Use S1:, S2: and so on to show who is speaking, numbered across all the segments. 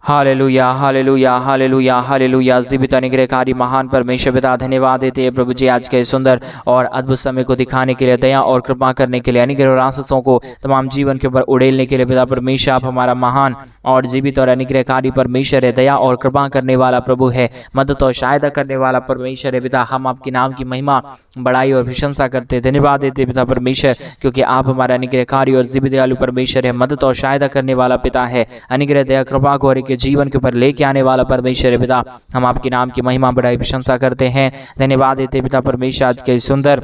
S1: Hallelujah hallelujah hallelujah hallelujah. जीवित अनुग्रहकारी महान परमेश्वर पिता धन्यवाद देते हैं प्रभु जी आज के सुंदर और अद्भुत समय को दिखाने के लिए, दया और कृपा करने के लिए, अनुग्रह और आशीषों को तमाम जीवन के ऊपर उड़ेलने के लिए। पिता परमेश्वर आप हमारा महान और जीवित और अनुग्रहकारी परमेश्वर है, दया और कृपा करने वाला प्रभु है, मदद और सहायता करने वाला परमेश्वर है। पिता हम आपके नाम की महिमा बड़ाई और प्रशंसा करते धन्यवाद देते पिता परमेश्वर, क्योंकि आप हमारा अनुग्रहकारी और जीवित दयालु परमेश्वर है, मदद और सहायता करने वाला पिता है, अनुग्रह दया कृपा को के जीवन के ऊपर लेके आने वाला परमेश्वर है। पिता हम आपके नाम की महिमा बड़ाई प्रशंसा करते हैं, धन्यवाद देते पिता परमेश्वर आज के सुंदर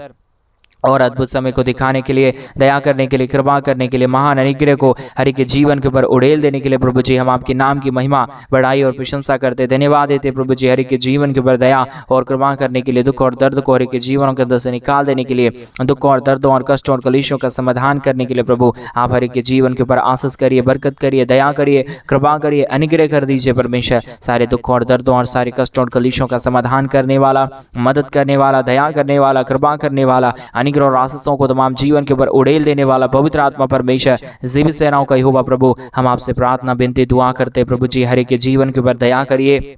S1: और अद्भुत समय को दिखाने के लिए, दया करने के लिए, कृपा करने के लिए, महान अनुग्रह को हर एक के जीवन के ऊपर उड़ेल देने के लिए प्रभु जी हम आपके नाम की महिमा बड़ाई और प्रशंसा करते धन्यवाद देते प्रभु जी हर एक के जीवन के ऊपर दया और कृपा करने के लिए, दुख और दर्द को हर एक के जीवनों के अंदर से निकाल देने के लिए, दुख और दर्दों और कष्टों और कलेशों का समाधान करने के लिए प्रभु आप हर एक के जीवन के ऊपर आशीष करिए, बरकत करिए, दया करिए, कृपा करिए, अनुग्रह कर दीजिए परमेश्वर। सारे दुख और दर्दों और सारे कष्टों और कलेशों का समाधान करने वाला, मदद करने वाला, दया करने वाला, कृपा करने वाला, और आशीषों को तमाम जीवन के ऊपर उड़ेल देने वाला पवित्र आत्मा परमेश्वर जीवित सेनाओं का यहोवा प्रभु हम आपसे प्रार्थना विनती दुआ करते प्रभु जी हर एक के जीवन के ऊपर दया करिए,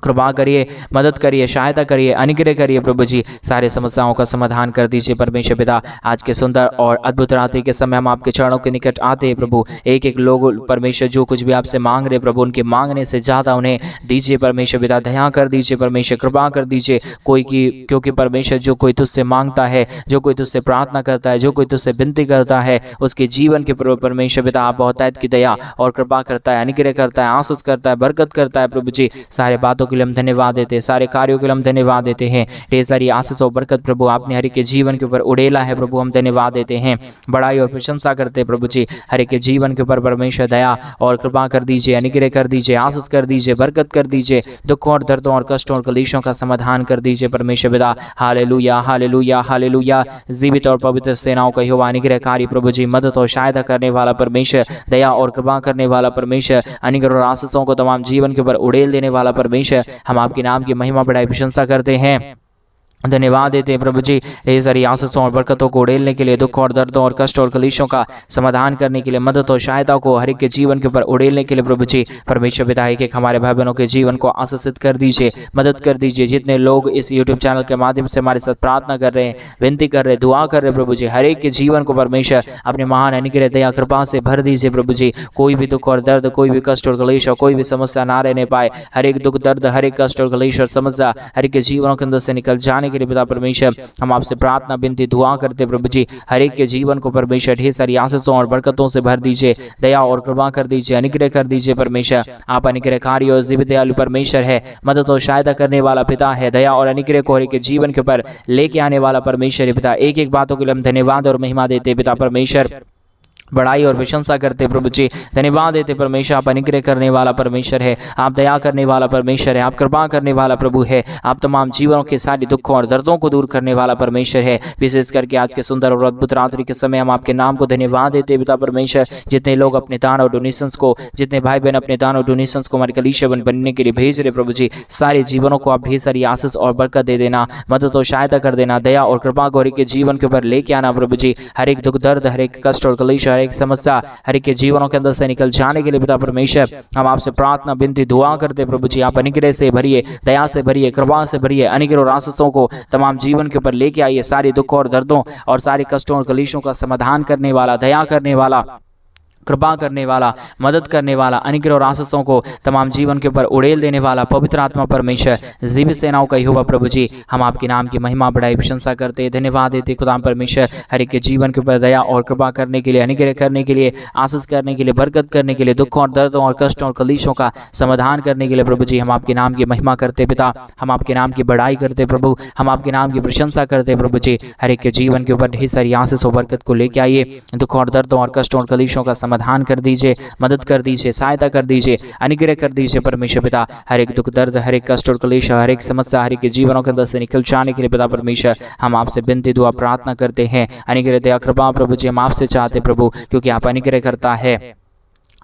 S1: कृपा करिए, मदद करिए, सहायता करिए, अनुग्रह करिए प्रभु जी, सारे समस्याओं का समाधान कर दीजिए परमेश्वर पिता। आज के सुंदर और अद्भुत रात्रि के समय हम आपके चरणों के निकट आते हैं प्रभु। एक एक लोग परमेश्वर जो कुछ भी आपसे मांग रहे प्रभु, उनके मांगने से ज़्यादा उन्हें दीजिए परमेश्वर पिता, दया कर दीजिए परमेश्वर, कृपा कर दीजिए कोई की, क्योंकि परमेश्वर जो कोई तुझसे मांगता है, जो कोई तुझसे प्रार्थना करता है, जो कोई तुझसे विनती करता है, उसके जीवन के प्रभु परमेश्वर पिता आप बहुतायत की दया और कृपा करता है, अनुग्रह करता है, आशीष करता है, बरकत करता है प्रभु जी। सारे बातों के लिए हम धन्यवाद देते हैं, सारे कार्यों के लिए हम धन्यवाद देते हैं। ढेर सारी आशीष और बरकत प्रभु आपने हर एक के जीवन के ऊपर उड़ेला है प्रभु, हम धन्यवाद देते हैं, बड़ाई और प्रशंसा करते हैं प्रभु जी। हर एक के जीवन के ऊपर परमेश्वर दया और कृपा कर दीजिए, अनुग्रह कर दीजिए, आशीष कर दीजिए, बरकत कर दीजिए, दुख और दर्दों और कष्टों और कलेशों का समाधान कर दीजिए परमेश्वर पिता। Hallelujah hallelujah hallelujah. जीवित और पवित्र सेनाओं का यहोवा अनुग्रहकारी प्रभु जी, मदद और सहायता करने वाला परमेश्वर, दया और कृपा करने वाला परमेश्वर, अनुग्रह और आशीषों को तमाम जीवन के ऊपर उड़ेल देने वाला परमेश्वर हम आपके नाम की महिमा बढ़ाई प्रशंसा करते हैं, धन्यवाद देते हैं प्रभु जी। ढेर सारी आशीषों और बरकतों को उड़ेलने के लिए, दुख और दर्दों और कष्ट और कलेशों का समाधान करने के लिए, मदद और सहायता को हर एक के जीवन के ऊपर उड़ेलने के लिए प्रभु जी परमेश्वर पिता एक एक हमारे भाई बहनों के जीवन को आशीषित कर दीजिए, मदद कर दीजिए। जितने लोग इस यूट्यूब चैनल के माध्यम से हमारे साथ प्रार्थना कर रहे हैं, विनती कर रहे हैं, दुआ कर रहे हैं प्रभु जी, हर एक के जीवन को परमेश्वर अपने महान अनुग्रह दया कृपा से भर दीजिए प्रभु जी। कोई भी दुख और दर्द, कोई भी कष्ट और कलेश और कोई भी समस्या ना रहने पाए, हर एक दुख दर्द, हर एक कष्ट और कलेश और समस्या हर एक के जीवनों के अंदर से निकल जाने के लिए पिता परमेश्वर हम आपसे प्रार्थना विनती दुआ करते प्रभु जी। हर एक के जीवन को परमेश्वर ढेर सारी आशीषों और बरकतों से भर दीजिए, दया और कृपा कर दीजिए, अनुग्रह कर दीजिए परमेश्वर। आप अनुग्रहकारी और जीवित दयालु परमेश्वर है, मदद और सहायता करने वाला पिता है, दया और अनुग्रह को हर एक के जीवन के ऊपर लेके आने वाला परमेश्वर है पिता। एक एक बातों के लिए हम धन्यवाद और महिमा देते पिता परमेश्वर, बड़ाई और प्रशंसा करते प्रभु जी, धन्यवाद देते परमेश्वर। आप अनुग्रह करने वाला परमेश्वर है, आप दया करने वाला परमेश्वर है, आप कृपा करने वाला प्रभु है, आप तमाम जीवनों के सारे दुखों और दर्दों को दूर करने वाला परमेश्वर है। विशेष करके आज के सुंदर और अद्भुत रात्रि के समय हम आपके नाम को धन्यवाद देते पिता परमेश्वर। जितने लोग अपने दान और डोनेशंस को, जितने भाई बहन अपने दान और डोनेशंस को हमारे कलीसिया बनने के लिए भेज रहे प्रभु जी, सारे जीवनों को आप ढेर सारी आशीष और बरकत दे देना, मदद और सहायता कर देना, दया और कृपा को हर एक के जीवन के ऊपर लेके आना प्रभु जी। हर एक दुख दर्द, हर एक कष्ट और कलेश, हर एक समस्या हर एक के जीवनों के अंदर से निकल जाने के लिए पिता परमेश्वर हम आपसे प्रार्थना विनती दुआ करते प्रभु जी। आप अनुग्रह से भरिए, दया से भरिए, कृपा से भरिए, अनुग्रह और आशीषों को तमाम जीवन के ऊपर लेके आइए। सारे दुखों और दर्दों और सारे कष्टों और कलेशों का समाधान करने वाला, दया करने वाला, कृपा करने वाला, मदद करने वाला, अनुग्रह और आशीषों को तमाम जीवन के ऊपर उड़ेल देने वाला पवित्र आत्मा परमेश्वर जीवित सेनाओं का यहोवा प्रभु जी हम आपके नाम की महिमा बढ़ाई प्रशंसा करते धन्यवाद देते खुदा परमेश्वर। हर एक के जीवन के ऊपर दया और कृपा करने के लिए, अनुग्रह करने के लिए, आशीष करने के लिए, बरकत करने के लिए, दुखों और दर्दों और कष्टों और कलेशों का समाधान करने के लिए प्रभु जी हम आपके नाम की महिमा करते पिता, हम आपके नाम की बड़ाई करते प्रभु, हम आपके नाम की प्रशंसा करते प्रभु जी। हर एक के जीवन के ऊपर ढेर सारी आशीष और बरकत को लेके आइए, दुखों और दर्दों और कष्टों और कलेशों का समाधान कर दीजिए, मदद कर दीजिए, सहायता कर दीजिए, अनुग्रह कर दीजिए परमेश्वर पिता। हर एक दुख दर्द, हर एक कष्ट और क्लेश, हर एक समस्या हर एक के जीवनों के अंदर से निकल जाने के लिए पिता परमेश्वर हम आपसे विनती दुआ प्रार्थना करते हैं। अनुग्रह दया कृपा प्रभु जी हम आपसे चाहते प्रभु, क्योंकि आप अनुग्रह करता है,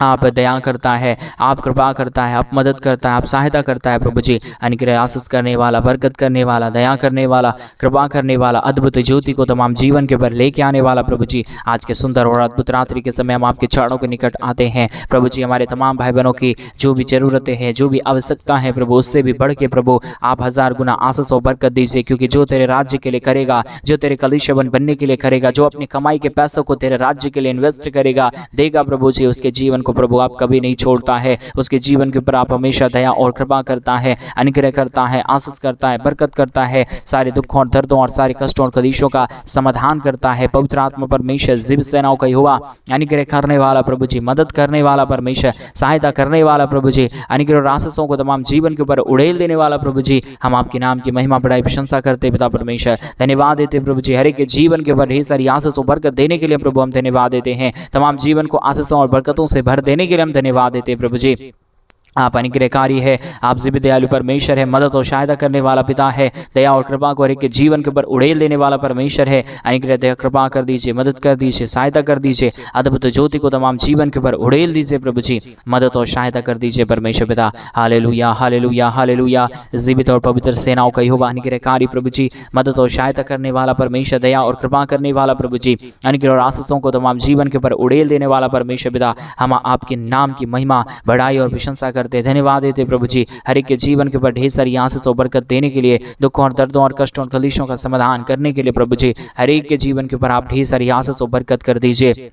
S1: आप दया करता है, आप कृपा करता है, आप मदद करता है, आप सहायता करता है प्रभु जी। अनुग्रह आशीष करने वाला, बरकत करने वाला, दया करने वाला, कृपा करने वाला, अद्भुत ज्योति को तमाम जीवन के ऊपर लेके आने वाला प्रभु जी। आज के सुंदर और अद्भुत रात्रि के समय हम आपके चरणों के निकट आते हैं प्रभु जी। हमारे तमाम भाई बहनों की जो भी ज़रूरतें हैं, जो भी आवश्यकता है प्रभु, उससे भी बढ़ के प्रभु आप 1000 गुना आशीष और बरकत दीजिए, क्योंकि जो तेरे राज्य के लिए करेगा, जो तेरे कलीसिया बनने के लिए करेगा, जो अपनी कमाई के पैसों को तेरे राज्य के लिए इन्वेस्ट करेगा, देगा प्रभु जी, उसके जीवन को प्रभु आप कभी नहीं छोड़ता है। उसके जीवन के ऊपर आप हमेशा दया और कृपा करता है, अनुग्रह करता है, आशीष करता है, बरकत करता है, सारे दुखों और दर्दों और सारे कष्टों और कलेशों का समाधान करता है। पवित्र आत्मा परमेश्वर जीवित सेनाओं का यहोवा, अनुग्रह करने वाला प्रभु जी, मदद करने वाला परमेश्वर, सहायता करने वाला प्रभु जी, अनुग्रह और आशीषों को तमाम जीवन के ऊपर उड़ेल देने वाला प्रभु जी। हम आपके नाम की महिमा बढ़ाई प्रशंसा करते पिता परमेश्वर, धन्यवाद देते प्रभु जी। हर एक के जीवन के ऊपर ढेर सारी आशीष और बरकत देने के लिए प्रभु हम धन्यवाद देते हैं। तमाम जीवन को आशीषों और बरकतों से भर देने के लिए हम धन्यवाद देते प्रभु जी। आप अनुग्रहकारी है, आप जीवित दयालु परमेश्वर है, मदद और सहायता करने वाला पिता है, दया और कृपा को हर एक के जीवन के ऊपर उड़ेल देने वाला परमेश्वर है। अनुग्रह दया कृपा कर दीजिए, मदद कर दीजिए, सहायता कर दीजिए, अद्भुत ज्योति को तमाम जीवन के ऊपर उड़ेल दीजिए प्रभु जी, मदद और सहायता कर दीजिए परमेश्वर पिता। Hallelujah hallelujah hallelujah. जीवित और पवित्र सेनाओं का यहोवा, अनुग्रहकारी प्रभु जी, मदद और सहायता करने वाला परमेश्वर, दया और कृपा करने वाला प्रभु जी, अनुग्रह और आशीषों को तमाम जीवन के ऊपर उड़ेल देने वाला परमेश्वर पिता। हम आपके नाम की महिमा बढ़ाई और प्रशंसा करते, धन्यवाद देते प्रभु जी। हर एक के जीवन के ऊपर ढेर सारी आशीष और बरकत देने के लिए, दुखों और दर्दों और कष्टों और कलेशों का समाधान करने के लिए प्रभु जी, हर एक के जीवन के ऊपर आप ढेर सारी आशीष और बरकत कर दीजिए,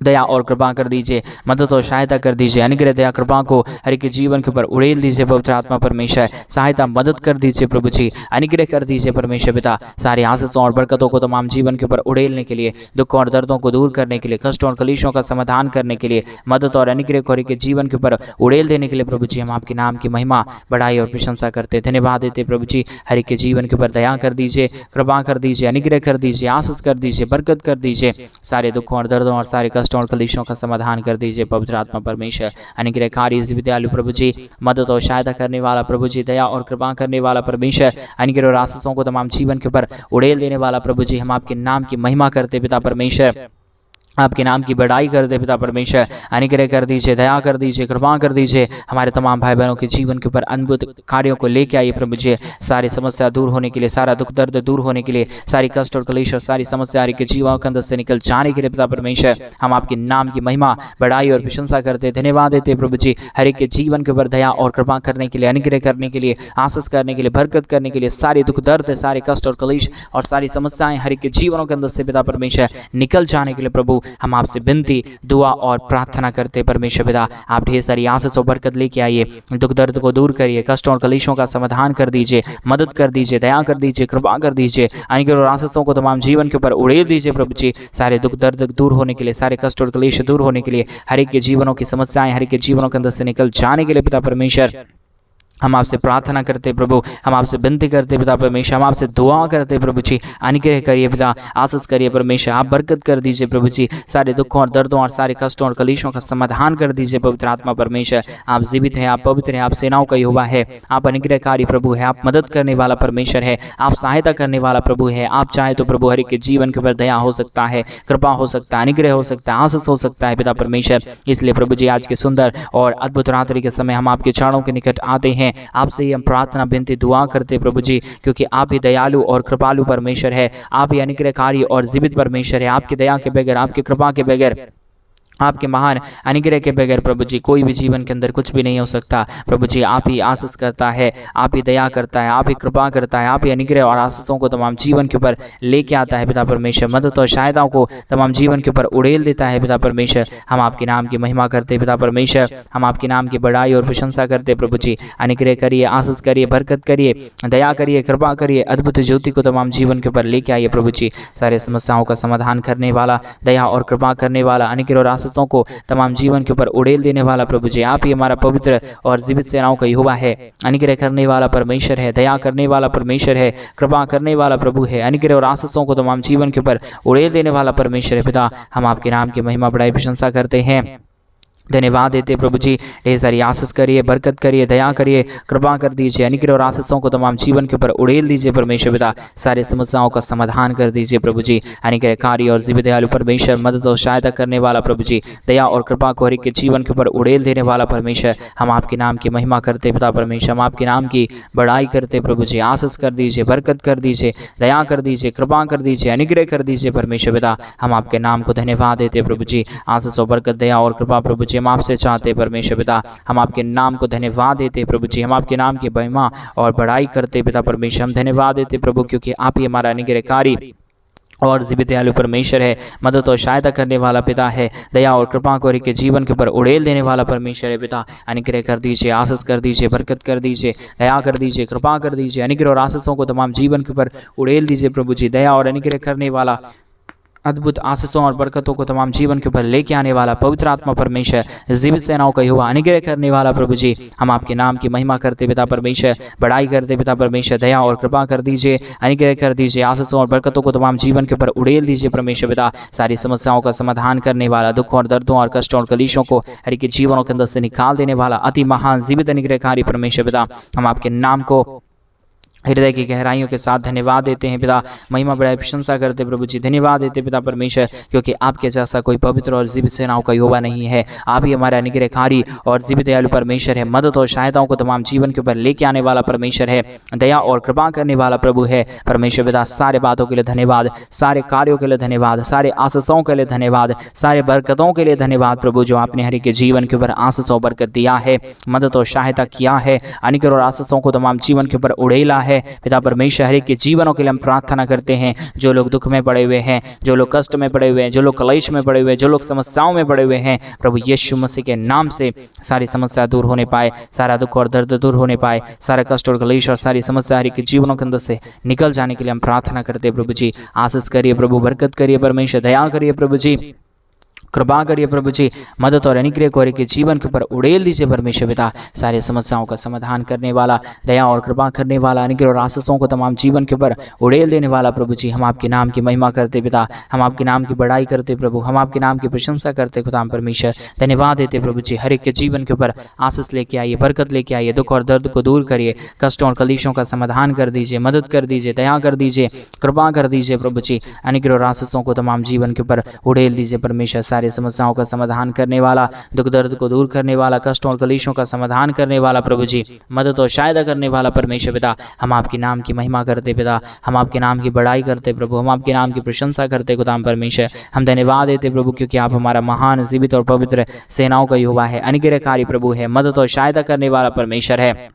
S1: दया और कृपा कर दीजिए, मदद और सहायता कर दीजिए। अनुग्रह दया कृपा को हर एक के जीवन के ऊपर उड़ेल दीजिए पवित्र आत्मा परमेश्वर, सहायता मदद कर दीजिए प्रभु जी, अनुग्रह कर दीजिए परमेश्वर पिता। सारी आशीषों और बरकतों को तमाम जीवन के ऊपर उड़ेलने के लिए, दुखों और दर्दों को दूर करने के लिए, कष्टों और कलेशों का समाधान करने के लिए, मदद और अनुग्रह को हर एक के जीवन के ऊपर उड़ेल देने के लिए प्रभु जी, हम आपके नाम की महिमा बढ़ाई और प्रशंसा करते, धन्यवाद देते प्रभु जी। हर एक के जीवन के ऊपर दया कर दीजिए, कृपा कर दीजिए, अनुग्रह कर दीजिए, आशीष कर दीजिए, बरकत कर दीजिए, सारे दुखों और दर्दों और सारे कष्टों और कलेशों का समाधान कर दीजिए पवित्र आत्मा परमेश्वर। अनुग्रहकारी विद्यालु प्रभु जी, मदद और सहायता करने वाला प्रभु जी, दया और कृपा करने वाला परमेश्वर, अनुग्रह और आशीषों को तमाम जीवन के ऊपर उड़ेल देने वाला प्रभु जी, हम आपके नाम की महिमा करते पिता परमेश्वर, आपके नाम की बढ़ाई कर दे पिता परमेश्वर। अनुग्रह कर दीजिए, दया कर दीजिए, कृपा कर दीजिए, हमारे तमाम भाई बहनों के जीवन के ऊपर अद्भुत कार्यों को लेके आइए प्रभु जी। सारी समस्या दूर होने के लिए, सारा दुख दर्द दूर होने के लिए, सारी कष्ट और कलेश और सारी समस्या के जीवन के अंदर से निकल जाने के लिए पिता परमेश्वर, हम आपके नाम की महिमा बढ़ाई और प्रशंसा करते, धन्यवाद देते प्रभु जी। हर एक के जीवन के ऊपर दया और कृपा करने के लिए, अनुग्रह करने के लिए, आशीष करने के लिए, बरकत करने के लिए, सारे दुख दर्द, सारे कष्ट और कलेश और सारी समस्याएं हर एक के जीवनों के अंदर से पिता परमेश्वर निकल जाने के लिए प्रभु, हम आपसे विनती, दुआ और प्रार्थना करते परमेश्वर पिता। आप ढेर सारी आशीष और बरकत लेके आइए, दुख दर्द को दूर करिए, कष्टों और कलेशों का समाधान कर दीजिए, मदद कर दीजिए, दया कर दीजिए, कृपा कर दीजिए, अनुग्रह और आशीषों को तमाम जीवन के ऊपर उड़ेल दीजिए प्रभु जी। सारे दुख दर्द दूर होने के लिए, सारे कष्ट और कलेश दूर होने के लिए, हर एक के जीवनों की समस्याएं हर एक के जीवनों के अंदर से निकल जाने के लिए पिता परमेश्वर, हम आपसे प्रार्थना करते प्रभु, हम आपसे विनती करते पिता परमेश्वर, हम आपसे दुआ करते प्रभु जी। अनुग्रह करिए पिता, आशीष करिए परमेश्वर, आप बरकत कर दीजिए प्रभु जी। सारे दुखों और दर्दों और सारे कष्टों और कलेशों का समाधान कर दीजिए पवित्र आत्मा परमेश्वर। आप जीवित हैं, आप पवित्र हैं, आप सेनाओं का यहोवा है, आप अनुग्रहकारी प्रभु है, आप मदद करने वाला परमेश्वर है, आप सहायता करने वाला प्रभु है। आप चाहे तो प्रभु हर एक के जीवन के ऊपर दया हो सकता है, कृपा हो सकता है, अनुग्रह हो सकता है, आशीष हो सकता है पिता परमेश्वर। इसलिए प्रभु जी आज के सुंदर और अद्भुत रात्रि के समय हम आपके चरणों के निकट आते हैं, आपसे ही हम प्रार्थना विनती दुआ करते प्रभु जी, क्योंकि आप ही दयालु और कृपालु परमेश्वर है, आप ही अनुग्रहकारी और जीवित परमेश्वर है। आपकी दया के बगैर, आपकी कृपा के बगैर, आपके महान अनुग्रह के बगैर प्रभु जी कोई भी जीवन के अंदर कुछ भी नहीं हो सकता प्रभु जी। आप ही आशीष करता है, आप ही दया करता है, आप ही कृपा करता है, आप ही अनुग्रह और आशीषों को तमाम जीवन के ऊपर लेके आता है पिता परमेश्वर, मदद और सहायताओं को तमाम जीवन के ऊपर उड़ेल देता है पिता परमेश्वर। हम आपके नाम की महिमा करते पिता परमेश्वर, हम आपके नाम की बढ़ाई और प्रशंसा करते प्रभु जी। अनुग्रह करिए, आशीष करिए, बरकत करिए, दया करिए, कृपा करिए, अद्भुत ज्योति को तमाम जीवन के ऊपर लेके आइए प्रभु जी। सारे समस्याओं का समाधान करने वाला, दया और कृपा करने वाला, अनुग्रह और आशीषों को तमाम जीवन के ऊपर उड़ेल देने वाला प्रभु जी। आप ही हमारा पवित्र और जीवित सेनाओं का यहोवा है, अनुग्रह करने वाला परमेश्वर है, दया करने वाला परमेश्वर है, कृपा करने वाला प्रभु है, अनुग्रह और आशीषों को तमाम जीवन के ऊपर उड़ेल देने वाला परमेश्वर है पिता। हम आपके नाम की महिमा बढ़ाई प्रशंसा करते हैं, धन्यवाद देते प्रभु जी, ढेर सारी आशीष करिए, बरकत करिए, दया करिए, कृपा कर दीजिए, अनुग्रह और आशीषों को तमाम जीवन के ऊपर उड़ेल दीजिए परमेश्वर पिता। सारे समस्याओं का समाधान कर दीजिए प्रभु जी। अनुग्रहकारी और जीवित दयालु परमेश्वर, मदद और सहायता करने वाला प्रभु जी, दया और कृपा को हर एक के जीवन के ऊपर उड़ेल देने वाला परमेश्वर, हम आपके नाम की महिमा करते पिता परमेश्वर, हम आपके नाम की बड़ाई करते प्रभु जी। आशीष कर दीजिए, बरकत कर दीजिए, दया कर दीजिए, कृपा कर दीजिए, अनुग्रह कर दीजिए परमेश्वर पिता। हम आपके नाम को धन्यवाद देते प्रभु जी। आशीष और बरकत, दया और कृपा प्रभु जी हम आपसे चाहते हैं परमेश्वर पिता। हम आपके नाम को धन्यवाद देते प्रभु जी, हम आपके नाम की महिमा और बड़ाई करते पिता परमेश्वर। हम धन्यवाद देते प्रभु, क्योंकि आप ही हमारा अनुग्रहकारी और जीवित दयालु परमेश्वर है, मदद और सहायता करने वाला पिता है, दया और कृपा को के जीवन के ऊपर उड़ेल देने वाला परमेश्वर है पिता। अनुग्रह कर दीजिए, आशीष कर दीजिए, बरकत कर दीजिए, दया कर दीजिए, कृपा कर दीजिए, अनुग्रह और आशीषों को तमाम जीवन के ऊपर उड़ेल दीजिए प्रभु जी। दया और अनुग्रह करने वाला, अद्भुत आशीषों और बरकतों को तमाम जीवन के ऊपर लेके आने वाला पवित्र आत्मा परमेश्वर, जीवित सेनाओं का यहोवा, अनुग्रह करने वाला प्रभु जी, हम आपके नाम की महिमा करते पिता परमेश्वर, बड़ाई करते पिता परमेश्वर। दया और कृपा कर दीजिए, अनुग्रह कर दीजिए, आशीषों और बरकतों को तमाम जीवन के ऊपर उड़ेल दीजिए परमेश्वर पिता। सारी समस्याओं का समाधान करने वाला, दुख और दर्दों और कष्टों और कलीशों को हर एक जीवनों के अंदर से निकाल देने वाला अति महान जीवित अनुग्रहकारी परमेश्वर पिता, हम आपके नाम को हृदय की गहराइयों के साथ धन्यवाद देते हैं पिता। महिमा बड़ाई प्रशंसा करते प्रभु जी, धन्यवाद देते पिता परमेश्वर, क्योंकि आपके जैसा कोई पवित्र और जीवित सेनाओं का यहोवा नहीं है। आप ही हमारा अनुग्रहकारी और जीवित दयालु परमेश्वर है, मदद और सहायताओं को तमाम जीवन के ऊपर लेके आने वाला परमेश्वर है, दया और कृपा करने वाला प्रभु है परमेश्वर पिता। सारे बातों के लिए धन्यवाद, सारे कार्यों के लिए धन्यवाद, सारे आशीषों के लिए धन्यवाद, सारे बरकतों के लिए धन्यवाद प्रभु, जो आपने हर एक के जीवन के ऊपर आशीष और बरकत दिया है, मदद और सहायता किया है, अनुग्रह और आशीषों को तमाम जीवन के ऊपर उड़ेला है पिता परमेश्वर। हर एक के जीवनों के लिए हम प्रार्थना करते हैं, जो लोग दुख में पड़े हुए हैं, जो लोग कष्ट में पड़े हुए हैं, जो लोग कलेश में पड़े हुए हैं, जो लोग समस्याओं में पड़े हुए हैं, प्रभु यीशु मसीह के नाम से सारी समस्या दूर होने पाए, सारा दुख और दर्द दूर होने पाए, सारा कष्ट और कलेश और सारी समस्या हर एक के जीवनों के अंदर से निकल जाने के लिए हम प्रार्थना करते हैं प्रभु जी। आशीष करिए प्रभु, बरकत करिए परमेश्वर, दया करिए प्रभु जी, कृपा करिए प्रभु जी, मदद और अनुग्रह को के जीवन के ऊपर उड़ेल दीजिए परमेश्वर पिता। सारे समस्याओं का समाधान करने वाला, दया और कृपा करने वाला, अनुग्रह और आशीषों को तमाम जीवन के ऊपर उड़ेल देने वाला प्रभु जी, हम आपके नाम की महिमा करते पिता, हम आपके नाम की बड़ाई करते प्रभु, हम आपके नाम की प्रशंसा करते खुदा परमेश्वर। धन्यवाद देते प्रभु जी, हर एक के जीवन के ऊपर आशीष लेके आइए, बरकत लेके आइए, दुख और दर्द को दूर करिए, कष्टों और कलीशों का समाधान कर दीजिए, मदद कर दीजिए, दया कर दीजिए, कृपा कर दीजिए प्रभु जी। अनुग्रह और आशीषों को तमाम जीवन के ऊपर उड़ेल दीजिए परमेश्वर। सारे समस्याओं का समाधान करने वाला, दुख दर्द को दूर करने वाला, कष्टों और कलेशों का समाधान करने वाला प्रभु जी, मदद और सहायता करने वाला परमेश्वर पिता, हम आपके नाम की महिमा करते पिता, हम आपके नाम की बड़ाई करते प्रभु, हम आपके नाम की प्रशंसा करते खुदाम परमेश्वर। हम धन्यवाद देते प्रभु, क्योंकि आप हमारा महान जीवित और पवित्र सेनाओं का यहोवा है, अनुग्रहकारी प्रभु है, मदद और सहायता करने वाला परमेश्वर है,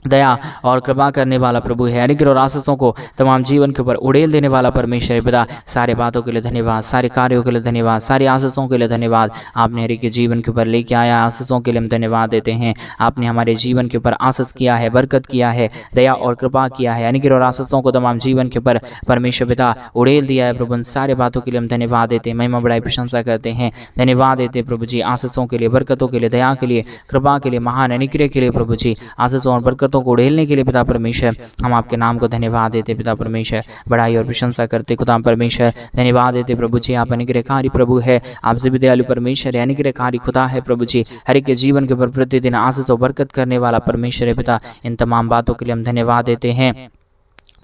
S1: दया और कृपा करने वाला प्रभु है, अनुग्रह और आशीषों को तमाम जीवन के ऊपर उड़ेल देने वाला परमेश्वर पिता। सारे बातों के लिए धन्यवाद, सारे कार्यों के लिए धन्यवाद, सारी आशीषों के लिए धन्यवाद। आपने हर एक के जीवन के ऊपर लेके आया, आशीषों के लिए हम धन्यवाद देते हैं। आपने हमारे जीवन के ऊपर आशीष किया है, बरकत किया है, दया और कृपा किया है, अनुग्रह और आशीषों को तमाम जीवन के ऊपर परमेश्वर पिता उड़ेल दिया है प्रभु। सारे बातों के लिए हम धन्यवाद देते हैं, महिमा बड़ाई प्रशंसा करते हैं, धन्यवाद देते हैं प्रभु जी, आशीषों के लिए, बरकतों के लिए, दया के लिए, कृपा के लिए, महान अनुग्रह के लिए प्रभु जी, आशीषों और बरकतों को उड़ेलने के लिए पिता परमेश्वर। हम आपके नाम को धन्यवाद देते पिता परमेश्वर, बड़ाई और प्रशंसा करते खुदा परमेश्वर। धन्यवाद देते प्रभु जी, आप अनुग्रहकारी प्रभु है, आप जीवित दयालु परमेश्वर है, अनुग्रहकारी खुदा है प्रभु जी। हर एक के जीवन के ऊपर प्रतिदिन आशीष और बरकत करने वाला परमेश्वर है पिता। इन तमाम बातों के लिए हम धन्यवाद देते हैं,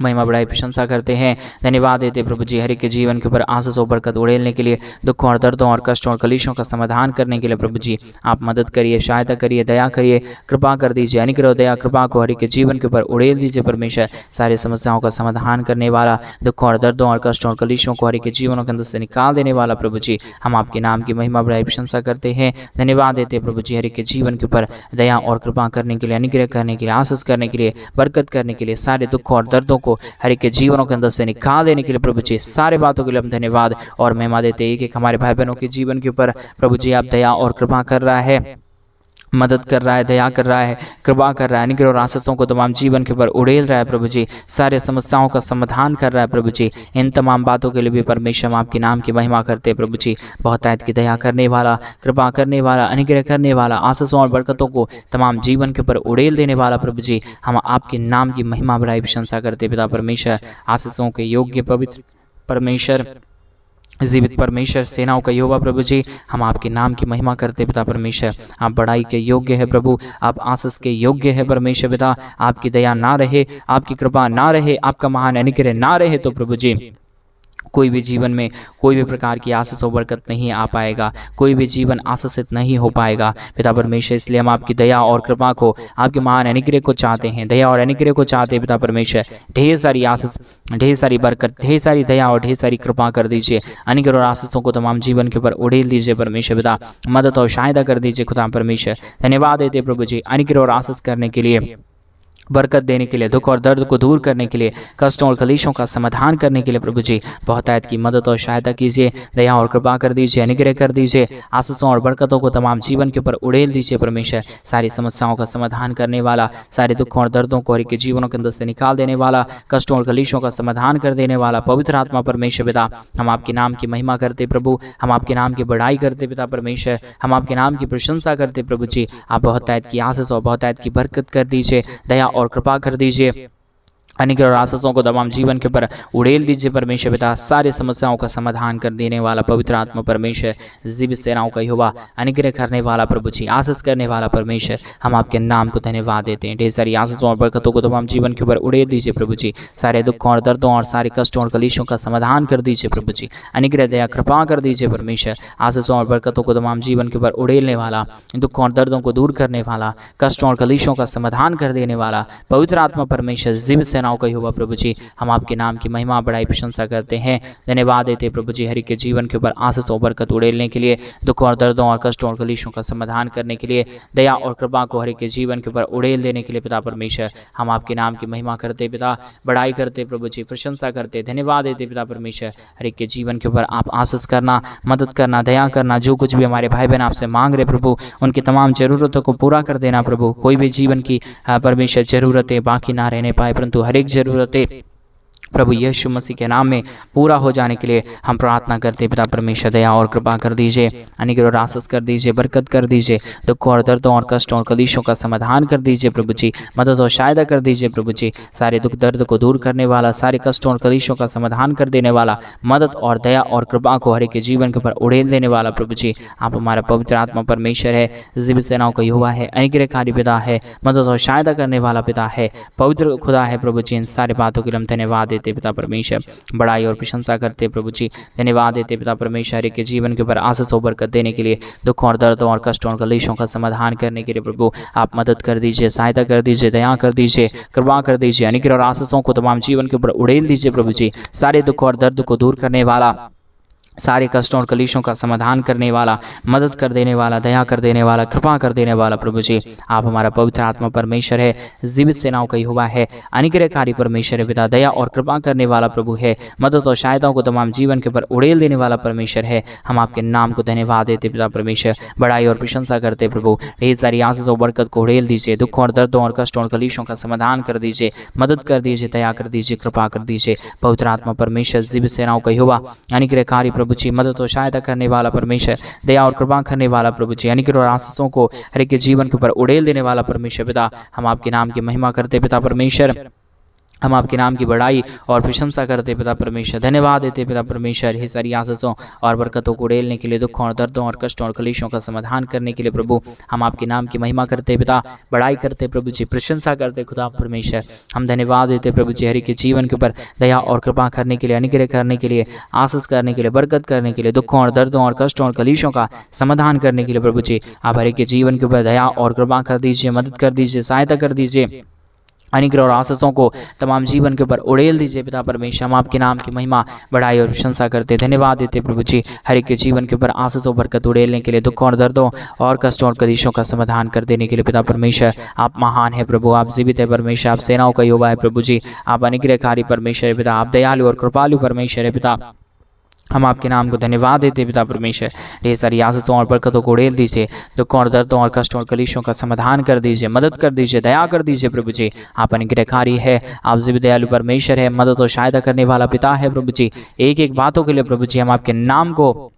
S1: महिमा बड़ाई प्रशंसा करते हैं, धन्यवाद देते प्रभु जी। हर एक के जीवन के ऊपर आशीष और बरकत उड़ेलने के लिए, दुखों और दर्दों और कष्टों और कलेशों का समाधान करने के लिए प्रभु जी आप मदद करिए, सहायता करिए, दया करिए, कृपा कर दीजिए, अनुग्रह दया कृपा को हर एक के जीवन के ऊपर उड़ेल दीजिए परमेश्वर। सारे समस्याओं का समाधान करने वाला, दुखों और दर्दों और कष्टों और कलेशों को हर एक के जीवनों के अंदर से निकाल देने वाला प्रभु जी, हम आपके नाम की महिमा बड़ाई प्रशंसा करते हैं, धन्यवाद देते प्रभु जी। हर एक के जीवन के ऊपर दया और कृपा करने के लिए, अनुग्रह करने के लिए, आशीष करने के लिए, बरकत करने के लिए, सारे दुखों और दर्दों को हर एक के जीवनों के अंदर से निकाल देने के लिए प्रभु जी, सारे बातों के लिए हम धन्यवाद और महिमा देते हैं कि हमारे भाई बहनों के जीवन के ऊपर प्रभु जी आप दया और कृपा कर रहा है, मदद कर रहा है, दया कर रहा है, कृपा कर रहा है, अनुग्रह और आशीषों को तमाम जीवन के ऊपर उड़ेल रहा है प्रभु जी, सारे समस्याओं का समाधान कर रहा है प्रभु जी। इन तमाम बातों के लिए भी परमेश्वर हम आपके नाम की महिमा करते हैं प्रभु जी। बहुत आयत की दया करने वाला, कृपा करने वाला, अनुग्रह करने वाला, आशीषों और बरकतों को तमाम जीवन के ऊपर उड़ेल देने वाला प्रभु जी, हम आपके नाम की महिमा बड़ाई प्रशंसा करते पिता परमेश्वर। आशीषों के योग्य पवित्र परमेश्वर, जीवित परमेश्वर, सेनाओं का यहोवा प्रभु जी, हम आपके नाम की महिमा करते पिता परमेश्वर। आप बड़ाई के योग्य है प्रभु, आप आशीष के योग्य है परमेश्वर पिता। आपकी दया ना रहे, आपकी कृपा ना रहे, आपका महान अनुग्रह ना रहे तो प्रभु जी कोई भी जीवन में कोई भी प्रकार की आशीष और बरकत नहीं आ पाएगा, कोई भी जीवन आशीषित नहीं हो पाएगा पिता परमेश्वर। इसलिए हम आपकी दया और कृपा को, आपके महान अनुग्रह को चाहते हैं, दया और अनुग्रह को चाहते हैं पिता परमेश्वर। ढेर सारी आशीष, ढेर सारी बरकत, ढेर सारी दया और ढेर सारी कृपा कर दीजिए। अनुग्रह और आशीषों को तमाम जीवन के ऊपर उड़ेल दीजिए परमेश्वर पिता। मदद और सहायता कर दीजिए खुदा परमेश्वर। धन्यवाद देते प्रभु जी अनुग्रह और आशीष करने के लिए, बरकत देने के लिए, दुख और दर्द को दूर करने के लिए, कष्टों और कलेशों का समाधान करने के लिए प्रभु जी बहुतायत की मदद और सहायता कीजिए। दया और कृपा कर दीजिए, अनुग्रह कर दीजिए। आशीषों और बरकतों को तमाम जीवन के ऊपर उड़ेल दीजिए परमेश्वर। सारी समस्याओं का समाधान करने वाला, सारे दुखों और दर्दों को हर के जीवनों के अंदर से निकाल देने वाला, कष्टों और कलेशों का समाधान कर देने वाला पवित्र आत्मा परमेश्वर पिता, हम आपके नाम की महिमा करते प्रभु, हम आपके नाम की बढ़ाई करते पिता परमेश्वर, हम आपके नाम की प्रशंसा करते प्रभु जी। आप बहुतायत की आशीष और बहुतायत की बरकत कर दीजिए, दया और कृपा कर दीजिए। अनुग्रह और आशीषों को तमाम जीवन के ऊपर उड़ेल दीजिए परमेश्वर पिता। सारी समस्याओं का समाधान कर देने वाला पवित्र आत्मा परमेश्वर, जीवित सेनाओं का यहोवा, अनुग्रह करने वाला प्रभु जी, आशीष करने वाला परमेश्वर, हम आपके नाम को धन्यवाद देते हैं। ढेर सारी आशीषों और बरकतों को तमाम जीवन के ऊपर उड़ेल दीजिए प्रभु जी। सारे दुखों और दर्दों और सारे कष्टों और कलेशों का समाधान कर दीजिए प्रभु जी। अनुग्रह दया कृपा कर दीजिए परमेश्वर। आशीषों और बरकतों को तमाम जीवन के ऊपर उड़ेलने वाला, दुखों और दर्दों को दूर करने वाला, कष्टों और कलेशों का समाधान कर देने वाला पवित्र आत्मा परमेश्वर, जीवित सेनाओं का यहोवा प्रभु जी, हम आपके नाम की महिमा बड़ाई प्रशंसा करते हैं। धन्यवाद देते प्रभु जी हरि के जीवन के ऊपर आशीष और बरकत उड़ेलने के लिए, दुखों और दर्दों और कष्टों और कलेशों का समाधान करने के लिए, दया और कृपा को हरि के जीवन के ऊपर उड़ेल देने के लिए पिता परमेश्वर, हम आपके नाम की महिमा करते पिता, बड़ाई करते प्रभु जी, प्रशंसा करते, धन्यवाद देते पिता परमेश्वर। हरि के जीवन के ऊपर आप आशीष करना, मदद करना, दया करना, जो कुछ भी हमारे भाई बहन आपसे मांग रहे प्रभु, उनकी तमाम जरूरतों को पूरा कर देना प्रभु। कोई भी जीवन की परमेश्वर जरूरतें बाकी ना रहने पाए, परंतु हर एक जरूरतें प्रभु यीशु मसीह के नाम में पूरा हो जाने के लिए हम प्रार्थना करते पिता परमेश्वर। दया और कृपा कर दीजिए, अनुग्रह और आशीष कर दीजिए, बरकत कर दीजिए, दुखों और दर्दों और कष्टों और कलेशों का समाधान कर दीजिए प्रभु जी। मदद और सहायता कर दीजिए प्रभु जी। सारे दुख दर्द को दूर करने वाला, सारे कष्टों और कलेशों का समाधान कर देने वाला, मदद और दया और कृपा को हर एक के जीवन के ऊपर उड़ेल देने वाला प्रभु जी, आप हमारा पवित्र आत्मा परमेश्वर है, जीवित सेनाओं का यहोवा है, अनुग्रहकारी पिता है, मदद और सहायता करने वाला पिता है, पवित्र खुदा है प्रभु जी। इन सारी बातों के लिए हम धन्यवाद देते पिता परमेश्वर, बड़ाई और प्रशंसा करते प्रभु जी। धन्यवाद देते पिता परमेश्वर के जीवन के ऊपर आशीष और बरकत देने के लिए, दुखों और दर्दों और कष्टों और कलेशों का समाधान करने के लिए प्रभु आप मदद कर दीजिए, सहायता कर दीजिए, दया कर दीजिए, कृपा कर दीजिए। अनुग्रह और आशीषों को तमाम जीवन के ऊपर उड़ेल दीजिए प्रभु जी। सारे दुख और दर्द को दूर करने वाला, सारे कष्टों और कलेशों का समाधान करने वाला, मदद कर देने वाला, दया कर देने वाला, कृपा कर देने वाला प्रभु जी, आप हमारा पवित्र आत्मा परमेश्वर है, जीवित सेनाओं का यहोवा है, अनुग्रहकारी परमेश्वर है पिता, दया और कृपा करने वाला प्रभु है, मदद और सहायताओं को तमाम जीवन के ऊपर उड़ेल देने वाला परमेश्वर है। हम आपके नाम को धन्यवाद देते पिता परमेश्वर, बड़ाई और प्रशंसा करते प्रभु। ढेर सारी आशीष और बरकत को उड़ेल दीजिए, दुखों और दर्दों और कष्टों और कलेशों का समाधान कर दीजिए, मदद कर दीजिए, दया कर दीजिए, कृपा कर दीजिए। पवित्र आत्मा परमेश्वर, जीवित सेनाओं का यहोवा, अनुग्रहकारी प्रभु जी, मदद और सहायता करने वाला परमेश्वर, दया और कृपा करने वाला प्रभु जी, अनुग्रह और आशीषों को हर एक के जीवन के ऊपर उड़ेल देने वाला परमेश्वर पिता, हम आपके नाम की महिमा करते पिता परमेश्वर, हम आपके नाम की बड़ाई और प्रशंसा करते पिता परमेश्वर। धन्यवाद देते पिता परमेश्वर, हे सारी आशीषों और बरकतों को उड़ेलने के लिए, दुखों और दर्दों और कष्टों और कलेशों का समाधान करने के लिए प्रभु हम आपके नाम की महिमा करते पिता, बड़ाई करते प्रभु जी, प्रशंसा करते खुदा परमेश्वर। हम धन्यवाद देते प्रभु जी हरि के जीवन के ऊपर दया और कृपा करने के लिए, अनुग्रह करने के लिए, आशीष करने के लिए, बरकत करने के लिए, दुखों और दर्दों और कष्टों और कलेशों का समाधान करने के लिए प्रभु जी आप हरि के जीवन के ऊपर दया और कृपा कर दीजिए, मदद कर दीजिए, सहायता कर दीजिए। अनुग्रह और आशीषों को तमाम जीवन के ऊपर उड़ेल दीजिए पिता परमेश्वर। हम आपके नाम की महिमा, बड़ाई और प्रशंसा करते, धन्यवाद देते प्रभु जी हर एक के जीवन के ऊपर आशीष और बरकत उड़ेलने के लिए, दुखों और दर्दों और कष्टों और कलेशों का समाधान कर देने के लिए पिता परमेश्वर। आप महान है प्रभु, आप जीवित है परमेश्वर, आप सेनाओं का यहोवा है प्रभु जी, आप अनुग्रहकारी परमेश्वर है पिता, आप दयालु और कृपालु परमेश्वर है पिता। हम आपके नाम को धन्यवाद देते पिता परमेश्वर। ढेर सारी आशीषों और बरकतों को उड़ेल दीजिए, दुखों और दर्दों और कष्टों और कलेशों का समाधान कर दीजिए, मदद कर दीजिए, दया कर दीजिए प्रभु जी। आप अनुग्रहकारी है, आप जीवित दयालु परमेश्वर है, मदद और सहायता करने वाला पिता है प्रभु जी। एक एक बातों के लिए प्रभु जी हम आपके नाम को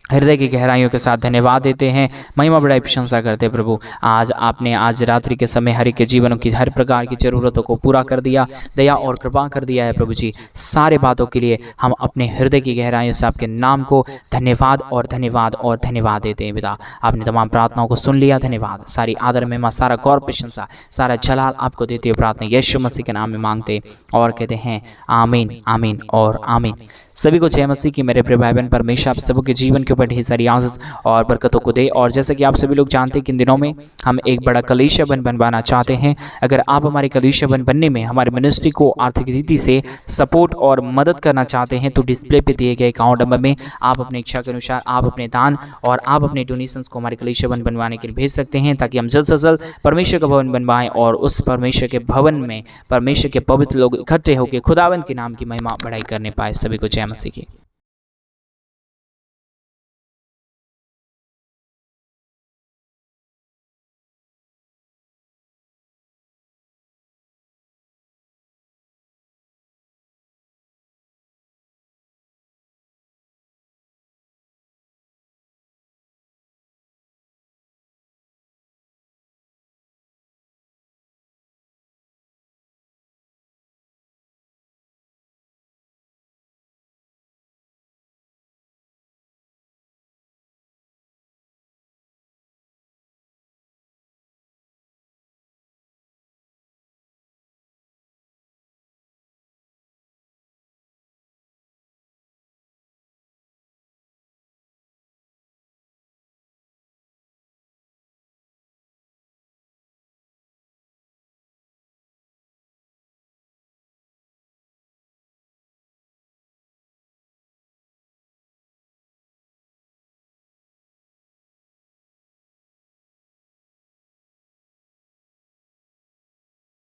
S1: हृदय की गहराइयों के साथ धन्यवाद देते हैं, महिमा बड़ाई प्रशंसा करते हैं प्रभु। आज रात्रि के समय हर एक के जीवनों की हर प्रकार की ज़रूरतों को पूरा कर दिया, दया और कृपा कर दिया है प्रभु जी। सारे बातों के लिए हम अपने हृदय की गहराइयों से आपके नाम को धन्यवाद और धन्यवाद और धन्यवाद देते हैं पिता। आपने तमाम प्रार्थनाओं को सुन लिया, धन्यवाद। सारी आदर महिमा, सारा गौर प्रशंसा, सारा जलाल आपको देते हुए प्रार्थना यीशु मसीह के नाम में मांगते और कहते हैं आमीन, आमीन और आमीन। सभी को जय मसीह की। मेरे प्रिय भाई बहन, परमेश्वर आप सबके जीवन के ऊपर ढेर सारी आशीष और बरकतों को दे। और जैसे कि आप सभी लोग जानते हैं कि इन दिनों में हम एक बड़ा कलीसिया बनवाना चाहते हैं। अगर आप हमारे कलीसिया बनने में हमारे मिनिस्ट्री को आर्थिक रीति से सपोर्ट और मदद करना चाहते हैं तो डिस्प्ले पे दिए गए अकाउंट नंबर में आप अपनी इच्छा के अनुसार आप अपने दान और आप अपने डोनेशंस को हमारे कलीसिया बनवाने के लिए भेज सकते हैं, ताकि हम जल्द से जल्द परमेश्वर का भवन बनवाएं और उस परमेश्वर के भवन में परमेश्वर के पवित्र लोग इकट्ठे होकर खुदावंद के नाम की महिमा बढ़ाई करने पाए। सभी को जय मसीह की।